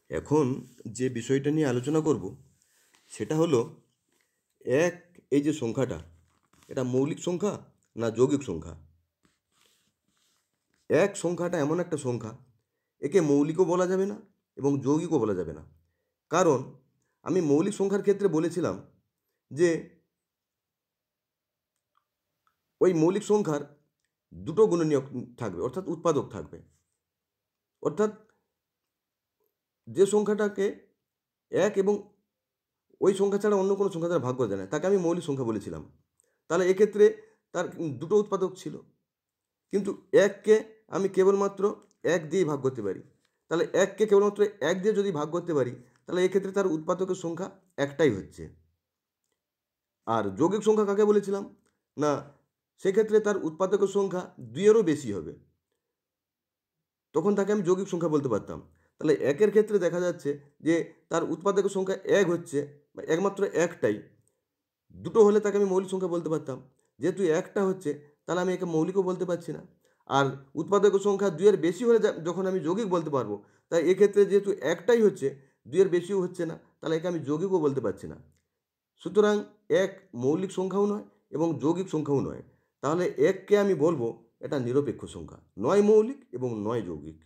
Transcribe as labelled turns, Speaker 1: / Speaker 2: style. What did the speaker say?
Speaker 1: এখন যে বিষয়টা নিয়ে আলোচনা করব সেটা হলো এক, এই যে সংখ্যাটা, এটা মৌলিক সংখ্যা না যৌগিক সংখ্যা। এক সংখ্যাটা এমন একটা সংখ্যা, একে মৌলিকও বলা যাবে না এবং যৌগিকও বলা যাবে না। কারণ আমি মৌলিক সংখ্যার ক্ষেত্রে বলেছিলাম যে ওই মৌলিক সংখ্যার দুটো গুণনীয়ক থাকবে, অর্থাৎ উৎপাদক থাকবে। অর্থাৎ যে সংখ্যাটাকে এক এবং ওই সংখ্যা ছাড়া অন্য কোনো সংখ্যা দ্বারা ভাগ করা যায় না, তাকে আমি মৌলিক সংখ্যা বলেছিলাম। তাহলে এক্ষেত্রে তার দুটো উৎপাদক ছিল, কিন্তু এককে আমি কেবলমাত্র এক দিয়েই ভাগ করতে পারি। তাহলে এককে কেবলমাত্র এক দিয়ে যদি ভাগ করতে পারি, তাহলে এক্ষেত্রে তার উৎপাদকের সংখ্যা একটাই হচ্ছে। আর যৌগিক সংখ্যা কাকে বলেছিলাম না, সেক্ষেত্রে তার উৎপাদকের সংখ্যা দুইয়েরও বেশি হবে, তখন তাকে আমি যৌগিক সংখ্যা বলতে পারতাম। তাহলে একের ক্ষেত্রে দেখা যাচ্ছে যে তার উৎপাদকের সংখ্যা এক হচ্ছে, বা একমাত্র একটাই। দুটো হলে তাকে আমি মৌলিক সংখ্যা বলতে পারতাম। যেহেতু একটা হচ্ছে, তাহলে আমি একে মৌলিকও বলতে পারছি না। আর উৎপাদকের সংখ্যা দুইয়ের বেশি হলে যখন আমি যৌগিক বলতে পারবো, তাই এক্ষেত্রে যেহেতু একটাই হচ্ছে, দুইয়ের বেশিও হচ্ছে না, তাহলে একে আমি যৌগিকও বলতে পারছি না। সুতরাং এক মৌলিক সংখ্যাও নয় এবং যৌগিক সংখ্যাও নয়। তাহলে এককে আমি বলবো এটা নিরপেক্ষ সংখ্যা, নয় মৌলিক এবং নয় যৌগিক।